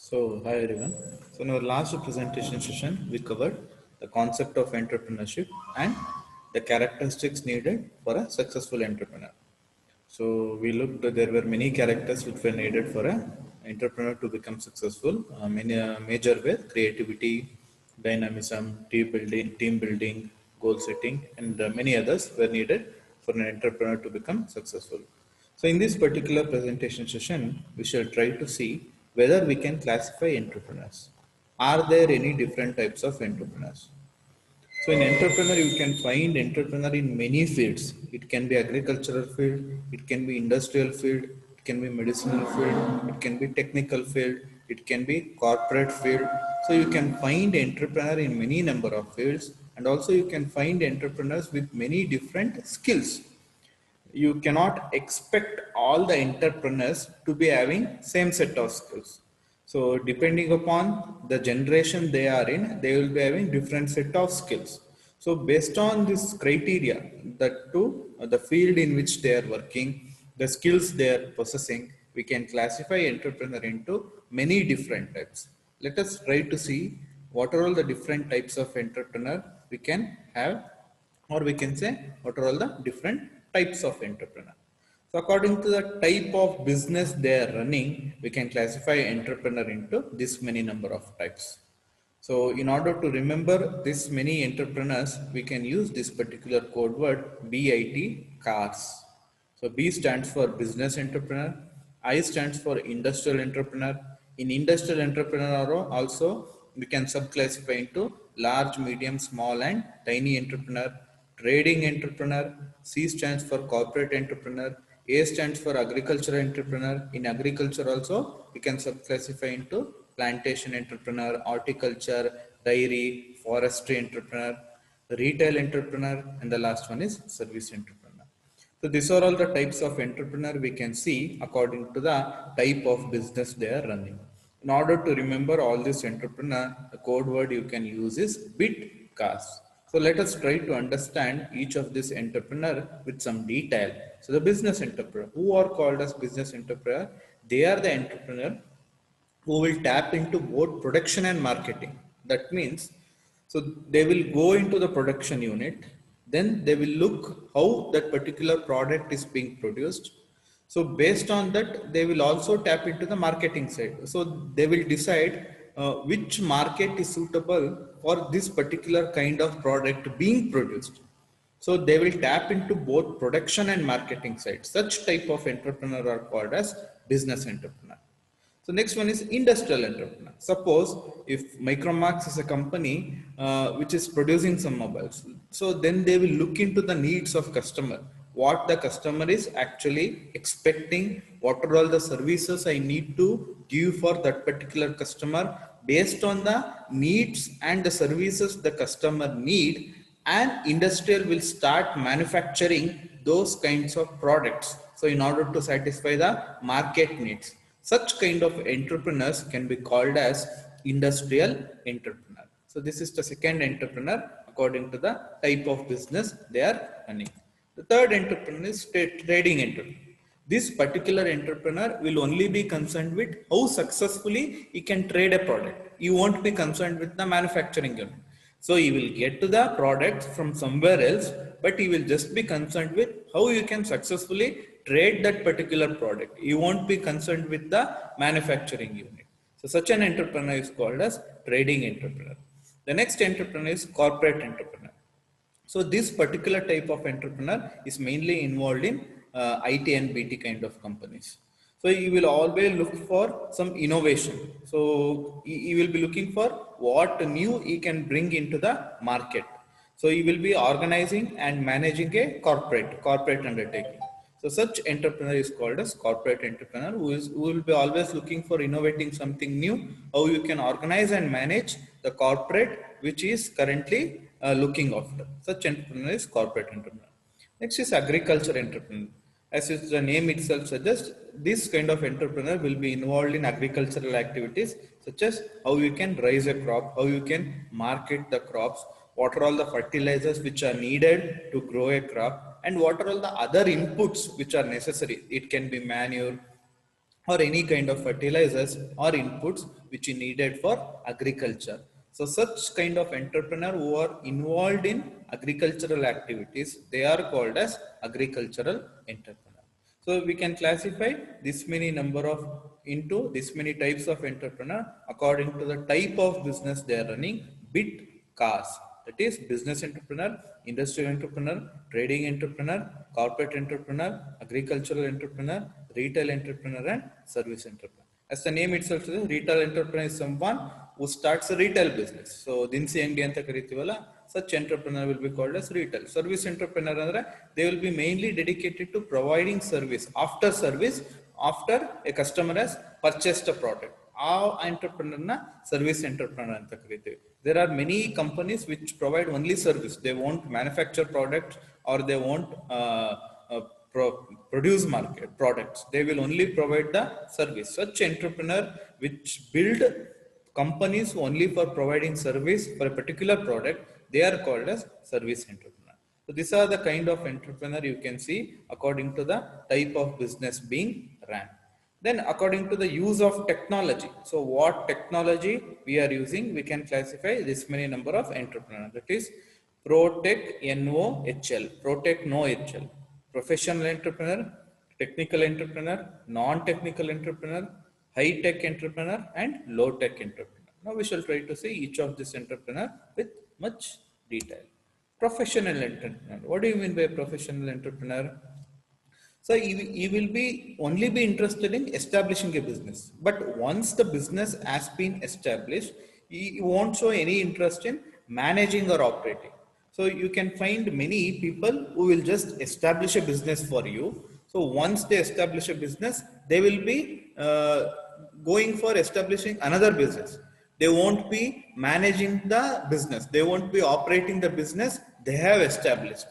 Hi everyone. So in our last presentation session, we covered the concept of entrepreneurship and the characteristics needed for a successful entrepreneur. So we looked there were many characters which were needed for a entrepreneur to become successful. Many major were creativity, dynamism, team building, goal setting, and many others were needed for an entrepreneur to become successful. So in this particular presentation session, we shall try to see whether we can classify entrepreneurs. Are there any different types of entrepreneurs? So in entrepreneur, you can find entrepreneur in many fields. It can be agricultural field, it can be industrial field, it can be medicinal field, it can be technical field, it can be corporate field. So you can find entrepreneur in many number of fields, and also you can find entrepreneurs with many different skills. You cannot expect all the entrepreneurs to be having same set of skills. So depending upon the generation they are in, they will be having different set of skills. So based on this criteria, that to the field in which they are working, the skills they are possessing, we can classify entrepreneur into many different types. Let us try to see what are all the different types of entrepreneur we can have, or we can say what are all the different types of entrepreneur. So according to the type of business they are running, we can classify entrepreneur into this many number of types. So in order to remember this many entrepreneurs, we can use this particular code word BIT, cars. So B stands for business entrepreneur, I stands for industrial entrepreneur. In industrial entrepreneur also we can subclassify into large, medium, small and tiny entrepreneur. Trading entrepreneur, C stands for corporate entrepreneur, A stands for agricultural entrepreneur. In agriculture also we can subclassify into plantation entrepreneur, horticulture, dairy, forestry entrepreneur, retail entrepreneur, and the last one is service entrepreneur. So these are all the types of entrepreneur we can see according to the type of business they are running. In order to remember all this entrepreneur, the code word you can use is BITCAS. So let us try to understand each of this entrepreneur with some detail. So the business entrepreneur, who are called as business entrepreneur, they are the entrepreneur who will tap into both production and marketing. That means, so they will go into the production unit, then they will look how that particular product is being produced. So based on that, they will also tap into the marketing side. So they will decide which market is suitable for this particular kind of product being produced. So they will tap into both production and marketing side. Such type of entrepreneur are called as business entrepreneur. So next one is industrial entrepreneur. Suppose if Micromax is a company which is producing some mobiles, so then they will look into the needs of customer, what the customer is actually expecting, what are all the services I need to give for that particular customer. Based on the needs and the services the customer need, and industrial will start manufacturing those kinds of products. So in order to satisfy the market needs, such kind of entrepreneurs can be called as industrial entrepreneur. So this is the second entrepreneur according to the type of business they are running. The third entrepreneur is trading entrepreneur. This particular entrepreneur will only be concerned with how successfully he can trade a product. He won't be concerned with the manufacturing unit. So he will get to the product from somewhere else, but he will just be concerned with how you can successfully trade that particular product. He won't be concerned with the manufacturing unit. So such an entrepreneur is called as trading entrepreneur. The next entrepreneur is corporate entrepreneur. So this particular type of entrepreneur is mainly involved in IT and BT kind of companies. So you will always look for some innovation. So he will be looking for what new he can bring into the market. So he will be organizing and managing a corporate undertaking. So such entrepreneur is called as corporate entrepreneur, who will be always looking for innovating something new, how you can organize and manage the corporate which is currently looking after. Such entrepreneur is corporate entrepreneur. Next is agriculture entrepreneur. As the name itself suggests, this kind of entrepreneur will be involved in agricultural activities such as how you can raise a crop, how you can market the crops, what are all the fertilizers which are needed to grow a crop, and what are all the other inputs which are necessary. It can be manure, or any kind of fertilizers or inputs which is needed for agriculture. So such kind of entrepreneur who are involved in agricultural activities, they are called as agricultural entrepreneur. So we can classify this many number of into this many types of entrepreneur according to the type of business they are running. Bit cars, that is business entrepreneur, industrial entrepreneur, trading entrepreneur, corporate entrepreneur, agricultural entrepreneur, retail entrepreneur, and service entrepreneur. As the name itself says, retail entrepreneur is someone who starts a retail business. So dinsi anಗಡಿ ಅಂತ ಕರಿತೀವಲ್ಲ, such entrepreneur will be called as retail. Service entrepreneur ಅಂದ್ರೆ they will be mainly dedicated to providing service after a customer has purchased a product. ಆ entrepreneur na service entrepreneur ಅಂತ ಕರಿತೀವಿ. There are many companies which provide only service. They won't manufacture products or they won't produce market products. They will only provide the service. Such entrepreneur which build companies only for providing service for a particular product, they are called as service entrepreneur. So these are the kind of entrepreneur you can see according to the type of business being ran. Then according to the use of technology, so what technology we are using, we can classify this many number of entrepreneur. That is Protech NOHL, Protech NOHL, professional entrepreneur, technical entrepreneur, non-technical entrepreneur, high-tech entrepreneur, and low-tech entrepreneur. Now we shall try to see each of this entrepreneur with much detail. Professional entrepreneur. What do you mean by professional entrepreneur? So he will be only be interested in establishing a business. But once the business has been established, he won't show any interest in managing or operating. So you can find many people who will just establish a business for you. So once they establish a business, they will be going for establishing another business. They won't be managing the business. They won't be operating the business they have established.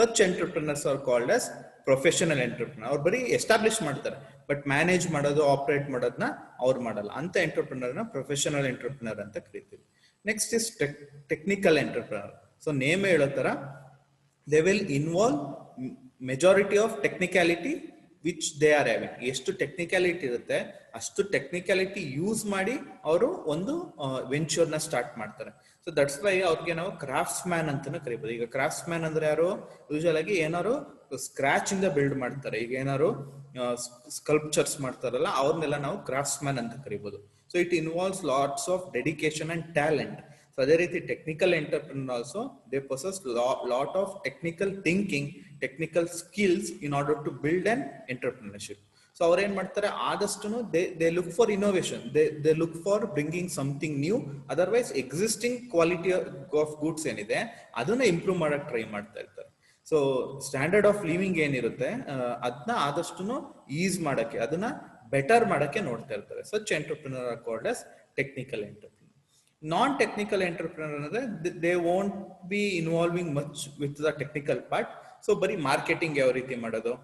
Such entrepreneurs are called as professional entrepreneur. ಅವ್ರು ಬರೀ establish ಮಾಡ್ತಾರೆ, but manage ಮಾಡೋದು operate ಮಾಡೋದನ್ನ ಅವ್ರು ಮಾಡಲ್ಲ. ಅಂತ ಎಂಟರ್ಪ್ರಿನರ್ನ professional entrepreneur ಅಂತ ಕರಿತೀವಿ. Next is technical entrepreneur. So name ಹೇಳೋ ತರ they will involve majority of technicality which they are having. ಎಷ್ಟು ಟೆಕ್ನಿಕ್ಯಾಲಿಟಿ ಇರುತ್ತೆ ಅಷ್ಟು ಟೆಕ್ನಿಕ್ಯಾಲಿಟಿ ಯೂಸ್ ಮಾಡಿ ಅವರು ಒಂದು ವೆಂಚರ್ನ ಸ್ಟಾರ್ಟ್ ಮಾಡ್ತಾರೆ. ಸೊ ದಟ್ಸ್ ವೈ ಅವ್ರಿಗೆ ನಾವು ಕ್ರಾಫ್ಟ್ಸ್ ಮ್ಯಾನ್ ಅಂತಾನು ಕರಿಬಹುದು. ಈಗ ಕ್ರಾಫ್ಟ್ಸ್ ಮ್ಯಾನ್ ಅಂದ್ರೆ ಯಾರು, ಯೂಶುವಲ್ ಆಗಿ ಏನಾರು ಸ್ಕ್ರಾಚ್ ಇಂದ ಬಿಲ್ಡ್ ಮಾಡ್ತಾರೆ. ಈಗ ಏನಾರು ಸ್ಕಲ್ಪ್ಚರ್ಸ್ ಮಾಡ್ತಾರಲ್ಲ, ಅವ್ರನ್ನೆಲ್ಲ ನಾವು ಕ್ರಾಫ್ಟ್ಸ್ ಮ್ಯಾನ್ ಅಂತ ಕರಿಬಹುದು. So it involves lots of dedication and talent. So ಅದೇ ರೀತಿ technical entrepreneur also they possess lot of technical thinking, technical skills in order to build and entrepreneurship. So ಅವ್ರು ಏನ್ ಮಾಡ್ತಾರೆ, ಆದಷ್ಟು they look for innovation, they look for bringing something new. Otherwise existing quality of goods ಏನಿದೆ ಅದನ್ನ improve ಮಾಡಕ್ try ಮಾಡ್ತಾ ಇರ್ತಾರೆ. So standard of living ಏನಿರುತ್ತೆ ಅದನ್ನ ಆದಷ್ಟು ಈಸ್ ಮಾಡಕ್ಕೆ, ಅದನ್ನ ಬೆಟರ್ ಮಾಡಕ್ಕೆ ನೋಡ್ತಾ ಇರ್ತಾರೆ. Such entrepreneur are called as technical entrepreneur. Non technical entrepreneur ಅಂದ್ರೆ they won't be involving much with the technical part. So ಬರೀ ಮಾರ್ಕೆಟಿಂಗ್ ಯಾವ ರೀತಿ ಮಾಡೋದು,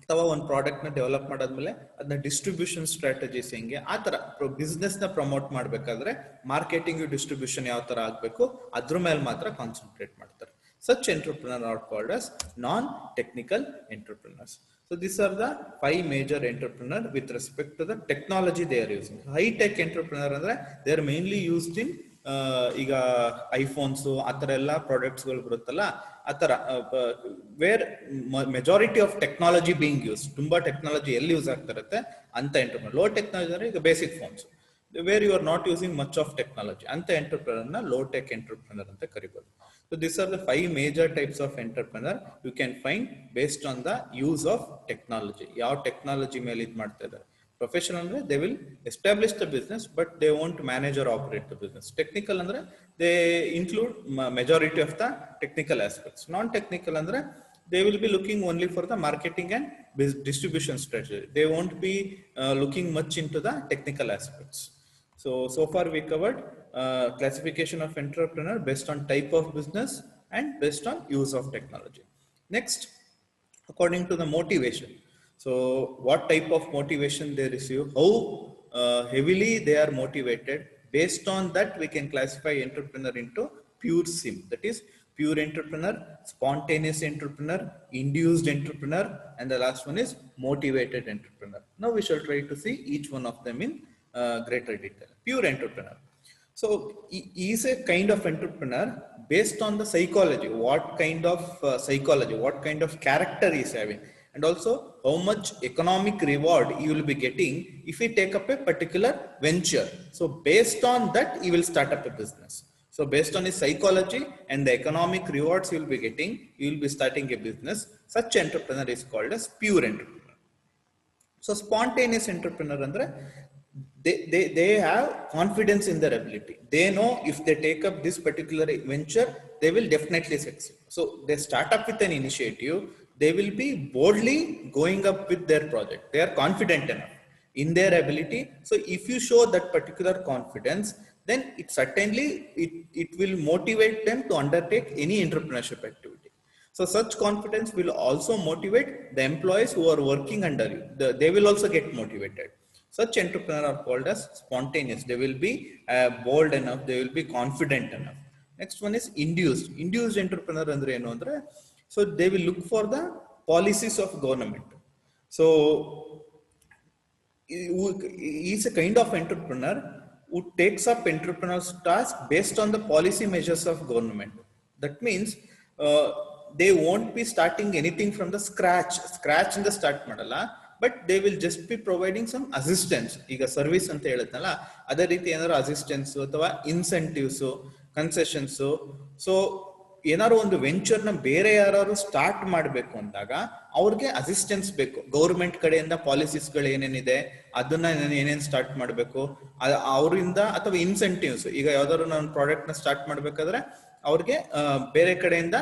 ಅಥವಾ ಒಂದು ಪ್ರಾಡಕ್ಟ್ ನ ಡೆವಲಪ್ ಮಾಡಾದ್ಮೇಲೆ ಅದನ್ನ ಡಿಸ್ಟ್ರಿಬ್ಯೂಷನ್ ಸ್ಟ್ರಾಟಜೀಸ್ ಹೆಂಗೆ, ಆ ತರ ಬಿಸ್ನೆಸ್ ನ ಪ್ರಮೋಟ್ ಮಾಡ್ಬೇಕಾದ್ರೆ ಮಾರ್ಕೆಟಿಂಗ್ ಡಿಸ್ಟ್ರಿಬ್ಯೂಷನ್ ಯಾವ ತರ ಆಗ್ಬೇಕು ಅದ್ರ ಮೇಲೆ ಮಾತ್ರ ಕಾನ್ಸಂಟ್ರೇಟ್ ಮಾಡ್ತಾರೆ. Such entrepreneurs are called as non-technical entrepreneurs. So these are the 5 major entrepreneurs with respect to the technology they are using. High-tech entrepreneur ಅಂದ್ರೆ they are mainly used in ಈಗ iPhones ಆ ತರ ಎಲ್ಲ ಪ್ರಾಡಕ್ಟ್ಸ್ಗಳು ಬರುತ್ತಲ್ಲ, ಆ ತರ where majority of technology being use, ತುಂಬಾ ಟೆಕ್ನಾಲಜಿ ಎಲ್ಲಿ ಯೂಸ್ ಆಗ್ತಾ ಇರುತ್ತೆ ಅಂತ ಎಂಟರ್ಪ್ರಿನರ್. ಲೋ ಟೆಕ್ನಾಲಜಿ ಅಂದ್ರೆ ಈಗ basic phones, where you are not using much of technology ಅಂತ ಎಂಟರ್ಪ್ರಿನರ್ ನ ಲೋ ಟೆಕ್ ಎಂಟರ್ಪ್ರಿನರ್ ಅಂತ ಕರಿಬಹುದು. So these are the 5 major types of entrepreneur you can find based on the use of technology. ಯಾವ technology ಮೇಲೆ ಇದು ಮಾಡ್ತಾ ಇದ್ದಾರೆ. Professional ಅಂದ್ರೆ they will establish the business but they won't manage or operate the business. Technical ಅಂದ್ರೆ they include majority of the technical aspects. Non technical ಅಂದ್ರೆ they will be looking only for the marketing and distribution strategy. They won't be looking much into the technical aspects. So far we covered classification of entrepreneur based on type of business and based on use of technology. Next, according to the motivation. So what type of motivation they receive, how heavily they are motivated. Based on that we can classify entrepreneur into pure sim, that is pure entrepreneur, spontaneous entrepreneur, induced entrepreneur, and the last one is motivated entrepreneur. Now we shall try to see each one of them in greater detail. Pure entrepreneur. So he is a kind of entrepreneur based on the psychology, what kind of psychology, what kind of character he is having, and also how much economic reward you will be getting if you take up a particular venture. So based on that, you will start up a business. So based on his psychology and the economic rewards you will be getting, you will be starting a business. Such entrepreneur is called as pure entrepreneur. So spontaneous entrepreneur andre, they have confidence in their ability. They know if they take up this particular venture, they will definitely succeed. So they start up with an initiative, they will be boldly going up with their project. They are confident enough in their ability. So if you show that particular confidence, then it certainly it will motivate them to undertake any entrepreneurship activity. So such confidence will also motivate the employees who are working under you. They will also get motivated. Such entrepreneurs are called as spontaneous. They will be bold enough. They will be confident enough. Next one is induced. Induced entrepreneur andre enu andre, so they will look for the policies of government. So he is a kind of entrepreneur who takes up entrepreneur's task based on the policy measures of government. That means they won't be starting anything from the scratch in the start madala, but they will just be providing some assistance. Iga service anta heluttnalla, adhe ರೀತಿ ಏನಾದರೂ assistance ಅಥವಾ incentives, concessions. So ಏನಾದ್ರು ಒಂದು ವೆಂಚರ್ನ ಬೇರೆ ಯಾರು start ಮಾಡಬೇಕು ಅಂದಾಗ ಅವ್ರಿಗೆ ಅಸಿಸ್ಟೆನ್ಸ್ ಬೇಕು. ಗೌರ್ಮೆಂಟ್ ಕಡೆಯಿಂದ ಪಾಲಿಸೀಸ್ಗಳು ಏನೇನಿದೆ ಅದನ್ನ ಏನೇನು ಸ್ಟಾರ್ಟ್ ಮಾಡಬೇಕು ಅವರಿಂದ, ಅಥವಾ ಇನ್ಸೆಂಟಿವ್ಸ್. ಈಗ ಯಾವ್ದಾದ್ರು ನಾನು ಪ್ರಾಡಕ್ಟ್ ನ ಸ್ಟಾರ್ಟ್ ಮಾಡ್ಬೇಕಾದ್ರೆ ಅವ್ರಿಗೆ ಬೇರೆ ಕಡೆಯಿಂದ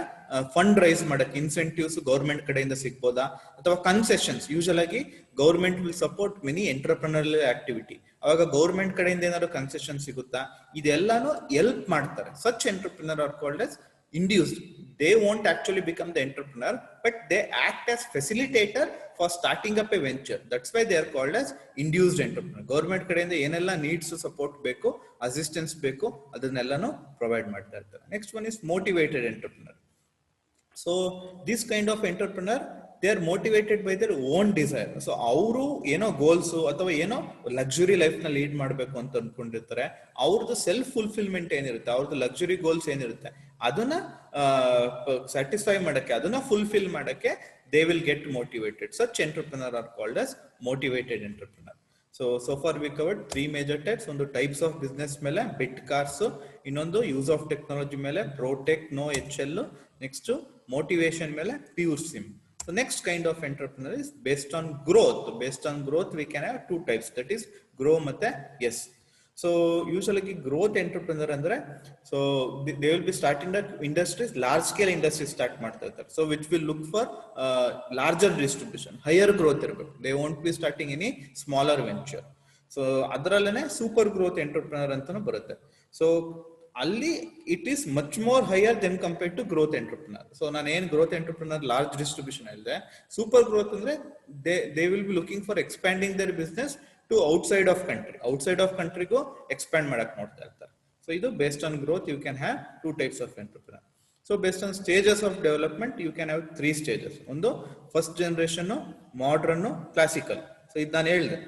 ಫಂಡ್ ರೈಸ್ ಮಾಡಕ್ಕೆ ಇನ್ಸೆಂಟಿವ್ಸ್ ಗೌರ್ಮೆಂಟ್ ಕಡೆಯಿಂದ ಸಿಗ್ಬೋದಾ, ಅಥವಾ ಕನ್ಸೆಷನ್ಸ್. ಯೂಶಲ್ ಆಗಿ government will support many entrepreneurial activity. ಅವಾಗ ಗೌರ್ಮೆಂಟ್ ಕಡೆಯಿಂದ ಏನಾದ್ರು ಕನ್ಸೆಷನ್ ಸಿಗುತ್ತಾ, ಇದೆಲ್ಲಾನು ಹೆಲ್ಪ್ ಮಾಡ್ತಾರೆ. Such entrepreneur are called as induced. They won't actually become the entrepreneur, but they act as facilitator for starting up a venture. That's why they are called as induced entrepreneur. Government kadeyinda ಏನೆಲ್ಲ needs support ಬೇಕು, assistance ಬೇಕು, ಅದನ್ನೆಲ್ಲನೂ provide ಮಾಡ್ತಾ ಇರ್ತಾರೆ. Next one is motivated entrepreneur. So this kind of entrepreneur, they are motivated by their own desire. So ಅವರು ಏನೋ goals ಅಥವಾ ಏನೋ luxury life ನ ಲೀಡ್ ಮಾಡಬೇಕು ಅಂತ ಅನ್ಕೊಂಡಿರ್ತಾರೆ. ಅವ್ರದ್ದು ಸೆಲ್ಫ್ ಫುಲ್ಫಿಲ್ಮೆಂಟ್ ಏನಿರುತ್ತೆ, ಅವ್ರದ್ದು ಲಕ್ಸುರಿ ಗೋಲ್ಸ್ ಏನಿರುತ್ತೆ, ಅದನ್ನ ಸ್ಯಾಟಿಸ್ಫೈ ಮಾಡಕ್ಕೆ, ಅದನ್ನ ಫುಲ್ಫಿಲ್ ಮಾಡಕ್ಕೆ they will get motivated. Such entrepreneur are called as motivated entrepreneur. So far we covered three major types. ಒಂದು types of business ಮೇಲೆ ಬಿಟ್ ಕಾರ್ಸ್, ಇನ್ನೊಂದು ಯೂಸ್ ಆಫ್ ಟೆಕ್ನಾಲಜಿ ಮೇಲೆ ಪ್ರೋಟೆಕ್ ನೋ HL, ನೆಕ್ಸ್ಟ್ ಮೋಟಿವೇಶನ್ ಮೇಲೆ pure sim. So next kind of entrepreneur is based on growth. Based on growth we can have two types, that is grow ಮತ್ತೆ yes. So usually growth entrepreneur andre, so they will be starting the industries, large scale industries start ಮಾಡ್ತಾ ಇರ್ತಾರೆ. So which will look for larger distribution, higher growth ಇರಬೇಕು. They won't be starting any smaller venture. So ಅದರಲ್ಲೇನೆ super growth entrepreneur ಅಂತಾನು ಬರುತ್ತೆ. So ಅಲ್ಲಿ it is much more higher than compared to growth entrepreneur. So ನಾನು ಏನ್ growth entrepreneur large distribution ಹೇಳಿದೆ, super growth ಅಂದ್ರೆ they will be looking for expanding their business to outside of country. Outside of ಕಂಟ್ರಿಗೂ expand ಮಾಡಕ್ ನೋಡ್ತಾ ಇರ್ತಾರೆ. So ಇದು based on growth you can have two types of entrepreneur. So based on stages of development you can have three stages. ಒಂದು first generation, modern, classical. So ಇದು ನಾನು ಹೇಳಿದೆ.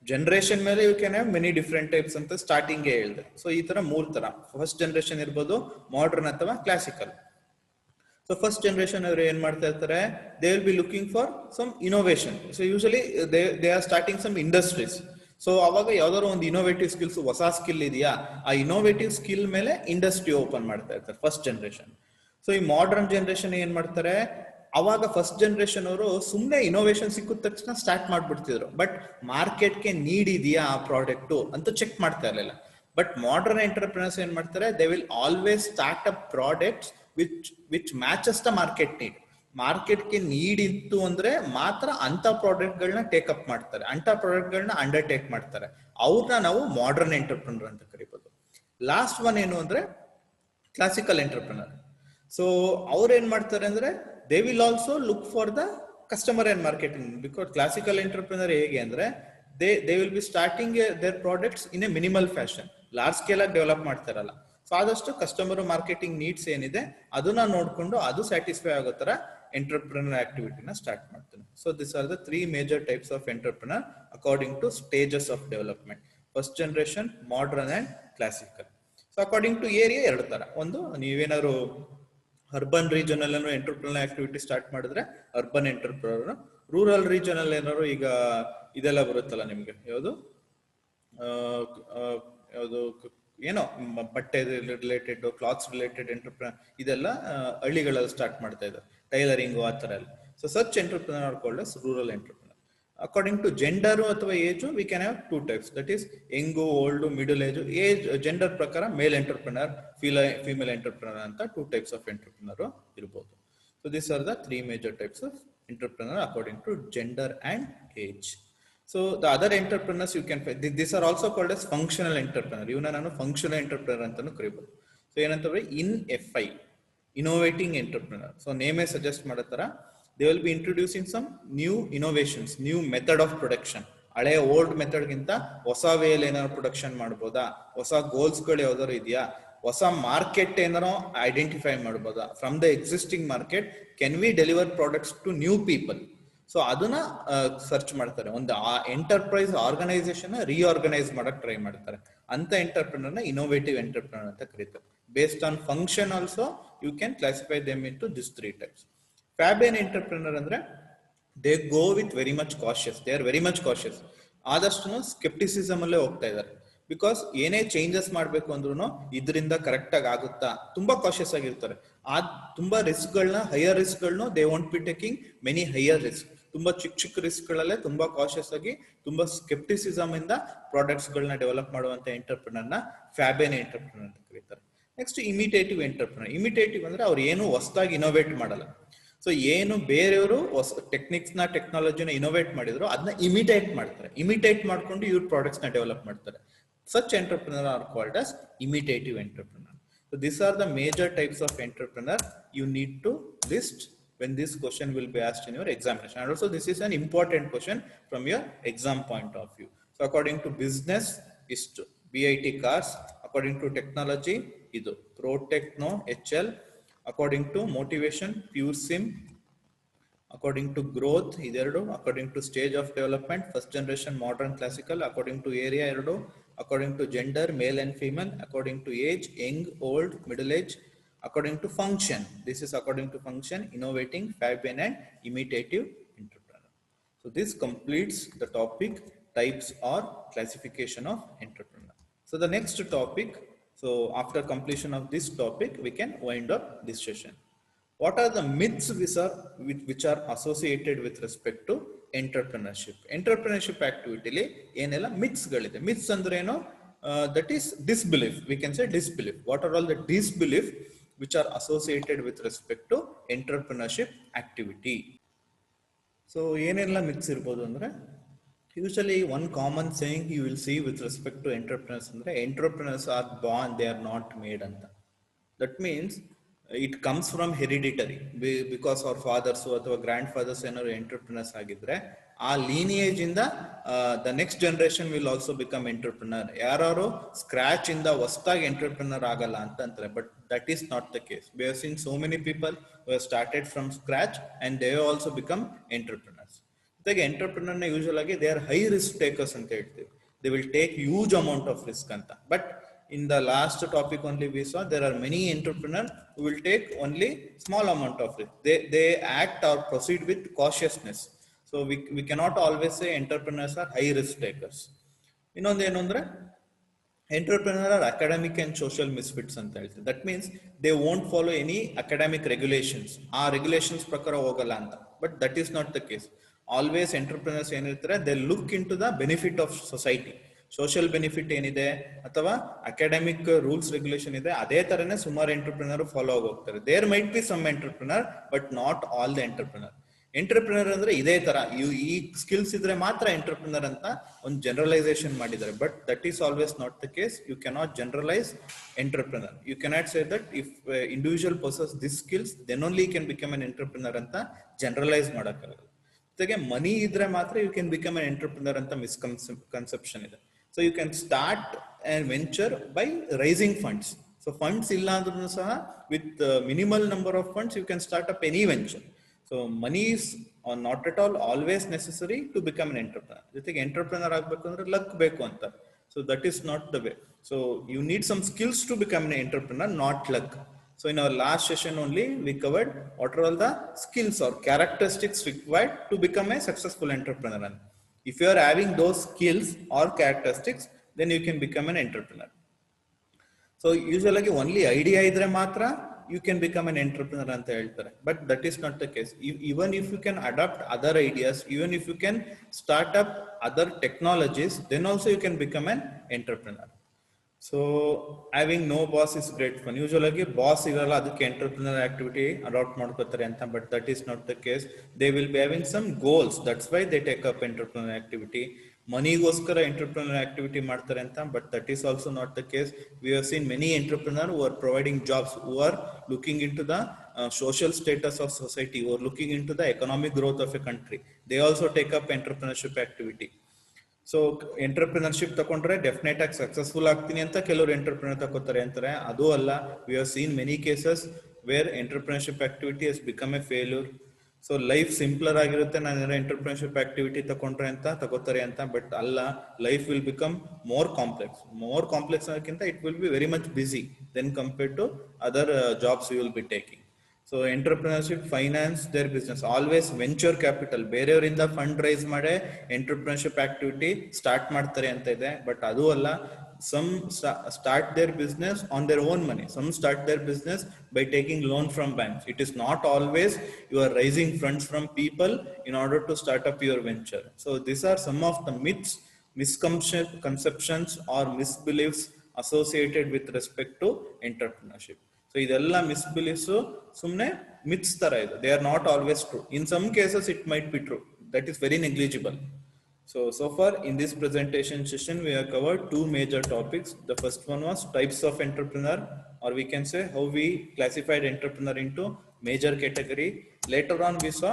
Generation ಮೇಲೆ you can have many different types ಅಂತ starting ಹೇಳಿದೆ. So ಈ ತರ ಮೂರ್ ತರ, ಫಸ್ಟ್ ಜನರೇಷನ್ ಇರ್ಬೋದು, ಮಾಡರ್ನ್ ಅಥವಾ ಕ್ಲಾಸಿಕಲ್. ಸೊ ಫಸ್ಟ್ ಜನರೇಷನ್ ಅವರು ಏನ್ ಮಾಡ್ತಾ ಇರ್ತಾರೆ, they will be looking for some innovation. So usually they are starting some industries. So ಅವಾಗ ಯಾವ್ದಾದ್ರು ಒಂದು ಇನೋವೇಟಿವ್ ಸ್ಕಿಲ್ಸ್, ಹೊಸ ಸ್ಕಿಲ್ ಇದೆಯಾ, ಆ ಇನೋವೇಟಿವ್ ಸ್ಕಿಲ್ ಮೇಲೆ ಇಂಡಸ್ಟ್ರಿ ಓಪನ್ ಮಾಡ್ತಾ ಇರ್ತಾರೆ ಫಸ್ಟ್ ಜನರೇಷನ್. ಸೊ ಈ ಮಾಡರ್ನ್ ಜನರೇಷನ್ ಏನ್ ಮಾಡ್ತಾರೆ, ಅವಾಗ ಫಸ್ಟ್ ಜನರೇಷನ್ ಅವರು ಸುಮ್ಮನೆ ಇನೋವೇಷನ್ ಸಿಕ್ಕಿದ ತಕ್ಷಣ ಸ್ಟಾರ್ಟ್ ಮಾಡ್ಬಿಡ್ತಿದ್ರು, ಬಟ್ ಮಾರ್ಕೆಟ್ಗೆ ನೀಡ್ ಇದೆಯಾ ಆ ಪ್ರಾಡಕ್ಟ್ ಅಂತ ಚೆಕ್ ಮಾಡ್ತಾ ಇರಲಿಲ್ಲ. ಬಟ್ ಮಾಡರ್ನ್ ಎಂಟರ್ಪ್ರಿನರ್ಸ್ ಏನ್ ಮಾಡ್ತಾರೆ, they will always start up products which matches the market need. ಮಾರ್ಕೆಟ್ಗೆ ನೀಡ್ ಇತ್ತು ಅಂದ್ರೆ ಮಾತ್ರ ಅಂತ ಪ್ರಾಡಕ್ಟ್ ಗಳನ್ನ ಟೇಕ್ ಅಪ್ ಮಾಡ್ತಾರೆ, ಅಂತ ಪ್ರಾಡಕ್ಟ್ ಗಳನ್ನ ಅಂಡರ್ಟೇಕ್ ಮಾಡ್ತಾರೆ. ಅವ್ರನ್ನ ನಾವು ಮಾಡರ್ನ್ ಎಂಟರ್ಪ್ರಿನರ್ ಅಂತ ಕರಿಬಹುದು. ಲಾಸ್ಟ್ ಒನ್ ಏನು ಅಂದ್ರೆ ಕ್ಲಾಸಿಕಲ್ ಎಂಟರ್ಪ್ರಿನರ್. ಸೊ ಅವ್ರು ಏನ್ ಮಾಡ್ತಾರೆ ಅಂದ್ರೆ, they will also look for the customer and marketing, because classical entrepreneur hege andre they will be starting their products in a minimal fashion, large scale ag develop ಮಾಡ್ತಾರಲ್ಲ. So ಆದಷ್ಟು customer marketing needs ಏನಿದೆ ಅದನ್ನ ನೋಡ್ಕೊಂಡು ಅದು satisfy ಆಗೋ ತರ entrepreneur ಆಕ್ಟಿವಿಟಿನ start ಮಾಡ್ತಾನೆ. So this are the 3 major types of entrepreneur according to stages of development: first generation, modern and classical. So according to area 2 ತರ. ಒಂದು, ನೀವೇನಾದ್ರು ಅರ್ಬನ್ ರೀಜನ್ ಅಲ್ಲೂ ಎಂಟರ್ಪ್ರಿನರ್ ಆಕ್ಟಿವಿಟಿ ಸ್ಟಾರ್ಟ್ ಮಾಡಿದ್ರೆ ಅರ್ಬನ್ ಎಂಟರ್ಪ್ರಿನರ್. ರೂರಲ್ ರೀಜನ್ ಅಲ್ಲಿ ಏನಾದ್ರು ಈಗ ಇದೆಲ್ಲ ಬರುತ್ತಲ್ಲ ನಿಮ್ಗೆ, ಯಾವುದು ಯಾವುದು ಏನೋ ಬಟ್ಟೆ ರಿಲೇಟೆಡ್, ಕ್ಲಾತ್ಸ್ ರಿಲೇಟೆಡ್ ಎಂಟರ್ಪ್ರಿನರ್, ಇದೆಲ್ಲ ಹಳ್ಳಿಗಳಲ್ಲಿ ಸ್ಟಾರ್ಟ್ ಮಾಡ್ತಾ ಇದ್ದಾರೆ, ಟೈಲರಿಂಗು ಆ ತರ ಎಲ್ಲ. So such entrepreneur are called as rural entrepreneur. According to gender ಅಥವಾ age we can have 2 types, that is young, old, middle age. Age gender ಪ್ರಕಾರ ಮೇಲ್ ಎಂಟರ್ಪ್ರಿನರ್, ಫೀಮೇಲ್ ಎಂಟರ್ಪ್ರಿನರ್ ಅಂತ 2 ಟೈಪ್ಸ್ ಆಫ್ ಎಂಟರ್ಪ್ರಿನರ್ ಇರಬಹುದು. So this are the 3 major types of entrepreneur according to gender and age. So the other entrepreneurs you can find, these are also called as functional entrepreneur. ಇವನ್ನ ನಾನು functional entrepreneur ಅಂತಾನು ಕರೀಬಹುದು. So ಏನಂತಂದ್ರೆ in FI, innovating entrepreneur. So ನೇಮೇ suggest ಮಾಡೋ ತರ they will be introducing some new innovations, new method of production. ಹಳೆಯ old method ಗಿಂತ ಹೊಸ ವೇಲ್ ಏನಾದ್ರು ಪ್ರೊಡಕ್ಷನ್ ಮಾಡ್ಬೋದಾ, ಹೊಸ ಗೋಲ್ಸ್ ಗಳು ಯಾವ್ದಾದ್ರು ಇದೆಯಾ, ಹೊಸ ಮಾರ್ಕೆಟ್ ಏನಾರೋ ಐಡೆಂಟಿಫೈ ಮಾಡ್ಬೋದಾ, from the existing market can we deliver products to new people. So ಅದನ್ನ ಸರ್ಚ್ ಮಾಡ್ತಾರೆ. ಒಂದು ಆ ಎಂಟರ್ಪ್ರೈಸ್ ಆರ್ಗನೈಸೇಷನ್ ರಿಆರ್ಗನೈಸ್ ಮಾಡಕ್ ಟ್ರೈ ಮಾಡ್ತಾರೆ. ಅಂತ ಎಂಟರ್ಪ್ರಿನರ್ ನ ಇನೋವೇಟಿವ್ ಎಂಟರ್ಪ್ರಿನರ್ ಅಂತ ಕರೀತಾರೆ. Based on function also you can classify them in to this 3 types. Fabian entrepreneur ಅಂದ್ರೆ they go with very much cautious, they are very much cautious. ಆದಷ್ಟು scepticism ಅಲ್ಲೇ ಹೋಗ್ತಾ ಇದ್ದಾರೆ. ಬಿಕಾಸ್ ಏನೇ ಚೇಂಜಸ್ ಮಾಡ್ಬೇಕು ಅಂದ್ರೂ ಇದರಿಂದ ಕರೆಕ್ಟ್ ಆಗಿ ಆಗುತ್ತಾ, ತುಂಬಾ ಕಾಶಿಯಸ್ ಆಗಿರ್ತಾರೆ. ತುಂಬಾ ರಿಸ್ಕ್ ಗಳನ್ನ, ಹೈಯರ್ ರಿಸ್ಕ್ ಗಳನ್ನ they want B taking many higher risk. ತುಂಬಾ ಚಿಕ್ಕ ರಿಸ್ಕ್ ಗಳಲ್ಲೇ ತುಂಬಾ ಕಾಶಿಯಸ್ ಆಗಿ, ತುಂಬಾ ಸ್ಕೆಪ್ಟಿಸಿಸಮ್ ಇಂದ ಪ್ರಾಡಕ್ಟ್ಸ್ ಗಳನ್ನ ಡೆವಲಪ್ ಮಾಡುವಂತ ಎಂಟರ್ಪ್ರಿನರ್ ನ ಫ್ಯಾಬಿಯನ್ ಎಂಟರ್ಪ್ರಿನರ್ ಅಂತ ಕರೀತಾರೆ. Next ಇಮಿಟೇಟಿವ್ entrepreneur. ಇಮಿಟೇಟಿವ್ ಅಂದ್ರೆ ಅವ್ರು ಏನು ಹೊಸದಾಗಿ ಇನೋವೇಟ್ ಮಾಡಲ್ಲ. ಸೊ ಏನು ಬೇರೆಯವರು ಹೊಸ ಟೆಕ್ನಿಕ್ಸ್ ನ, ಟೆಕ್ನಾಲಜಿನ ಇನೋವೇಟ್ ಮಾಡಿದ್ರು ಅದನ್ನ ಇಮಿಟೇಟ್ ಮಾಡ್ತಾರೆ. ಇಮಿಟೇಟ್ ಮಾಡ್ಕೊಂಡು ಇವ್ರ ಪ್ರಾಡಕ್ಟ್ಸ್ ನ ಡೆವಲಪ್ ಮಾಡ್ತಾರೆ. Such entrepreneurs are called as imitative entrepreneur. So these are the major types of entrepreneur you need to list when this question will be asked in your examination. And also this is an important question from your exam point of view. So according to business is to BIT cars, according to technology idu Protechno HL, according to motivation Pure Sim, according to growth iderdu, according to stage of development first generation, modern, classical, according to area eradu, according to gender male and female, according to age young, old, middle age, according to function, this is according to function, innovating, Fabian and imitative entrepreneur. So this completes the topic types or classification of entrepreneur. So the next topic, so after completion of this topic we can wind up this session. What are the myths which are associated with respect to entrepreneurship? Entrepreneurship activity li enella myths galide. Myths andre eno, that is disbelief. We can say disbelief. What are all the disbelief which are associated with respect to entrepreneurship activity? So enella myths irbodu andre, usually one common saying you will see with respect to entrepreneurs andre, entrepreneurs are born, they are not made anta. That means it comes from hereditary, because our fathers ಅಥವಾ grandfathers ಏನಾದ್ರು entrepreneurs ಆಗಿದ್ರೆ ಆ lineage ಇಂದ the next generation will also become entrepreneur. ಯಾರು scratch ಇಂದ ಹೊಸದಾಗಿ entrepreneur ಆಗಲ್ಲ ಅಂತ ಅಂತಾರೆ. But that is not the case. We have seen so many people who have started from scratch and they have also become entrepreneurs. ಜೊತೆಗೆ entrepreneur ನ usual ಆಗಿ they are high risk takers ಅಂತ ಹೇಳ್ತೀವಿ. They will take huge amount of risk ಅಂತ. But in the last topic only we saw there are many entrepreneurs who will take only small amount of risk. They act or proceed with cautiousness. So we cannot always say entrepreneurs are high risk takers. Innondu enu andre, entrepreneurs are academic and social misfits anta heltare. That means they won't follow any academic regulations. Aa regulations prakara hogalla anta. But that is not the case. Always entrepreneurs ಏನು ಇರ್ತಾರೆ, they look into the benefit of society. Social benefit ಏನಿದೆ ಅಥವಾ academic rules regulation ಇದೆ, ಅದೇ ತರನೇ ಸುಮಾರು entrepreneur follow ಆಗಿ ಹೋಗ್ತಾರೆ. There might be some entrepreneur but not all the entrepreneur. Entrepreneur ಅಂದ್ರೆ ಇದೇ ತರ ಈ ಸ್ಕಿಲ್ಸ್ ಇದ್ರೆ ಮಾತ್ರ ಎಂಟರ್ಪ್ರಿನರ್ ಅಂತ ಒಂದು ಜನರಲೈಸೇಷನ್ ಮಾಡಿದ್ದಾರೆ. But that is always not the case. You cannot generalize entrepreneur. You cannot say that if individual persons this skills then only can become an entrepreneur ಅಂತ ಜನರಲೈಸ್ ಮಾಡಕ್ಕಾಗಲ್ಲ. ಜೊತೆಗೆ ಮನಿ ಇದ್ರೆ ಮಾತ್ರ you can become an entrepreneur ಅಂತ misconception ಇದೆ. So you can start a venture by raising funds. So funds illa andrunu saha, with minimal number of funds you can start up any venture. So money is not at all always necessary to become an entrepreneur. Jotege entrepreneur agbeku andre luck beku anta. So that is not the way. So you need some skills to become an entrepreneur, not luck. So in our last session only, we covered what are all the skills or characteristics required to become a successful entrepreneur. If you are having those skills or characteristics, then you can become an entrepreneur. So usually only idea idre matra you can become an entrepreneur anta heltare, but that is not the case. Even if you can adapt other ideas, even if you can start up other technologies, then also you can become an entrepreneur. So having no boss is great fun. Usually boss iralla adಕ್ಕೆ entrepreneur activity adopt ಮಾಡ್ಕೊತಾರೆ ಅಂತ, but that is not the case. They will be having some goals, that's why they take up entrepreneur activity. ಮನಿಗೋಸ್ಕರ entrepreneur activity ಮಾಡ್ತಾರೆ ಅಂತ, but that is also not the case. We have seen many entrepreneurs who are providing jobs, who are looking into the social status of society, or looking into the economic growth of a country. They also take up entrepreneurship activity. So entrepreneurship ತಗೊಂಡ್ರೆ definite ಆಗಿ successful ಆಗ್ತೀನಿ ಅಂತ ಕೆಲವರು entrepreneur ತಗೋತಾರೆ ಅಂತಾರೆ. ಅದು ಅಲ್ಲ, V have seen many cases wear entrepreneurship activity has become A failure. So life simpler ಆಗಿರುತ್ತೆ, ನಾನು ಎಂಟರ್ಪ್ರಿನರ್ಶಿಪ್ ಆಕ್ಟಿವಿಟಿ ತಗೊಂಡ್ರೆ ಅಂತ ತಗೋತಾರೆ ಅಂತ, ಬಟ್ ಅಲ್ಲ, life will become more complex ಅನ್ನೋಕ್ಕಿಂತ it will be very much busy than compared to other jobs you will be taking. So entrepreneurship finance their business, always venture capital, ಬೇರೆಯವರಿಂದ fund raise ಮಾಡೇ entrepreneurship activity start ಮಾಡ್ತಾರೆ ಅಂತ ಇದೆ, but ಅದು ಅಲ್ಲ. Some start their business on their own money. Some start their business by taking loan from banks. It is not always you are raising funds from people in order to start up your venture. So these are some of the myths, misconceptions or misbeliefs associated with respect to entrepreneurship. So ಇದೆಲ್ಲ ಮಿಸ್ಬಿಲೀಫ್ಸ್ ಸುಮ್ಮನೆ myths ತರ ಇದೆ. They are not always true. In some cases it might be true, that is very negligible. So far in this presentation session, we have covered two major topics. The first one was types of entrepreneur, or we can say how we classified entrepreneur into major category. Later on, we saw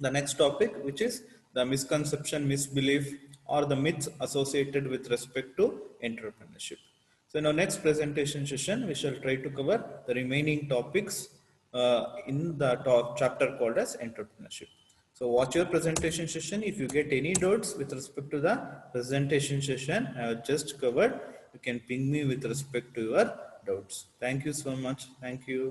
the next topic, which is the misconception, misbelief, or the myths associated with respect to entrepreneurship. So in our next presentation session, we shall try to cover the remaining topics in the chapter called as entrepreneurship. So watch your presentation session. If you get any doubts with respect to the presentation session I have just covered, you can ping me with respect to your doubts. Thank you so much. Thank you.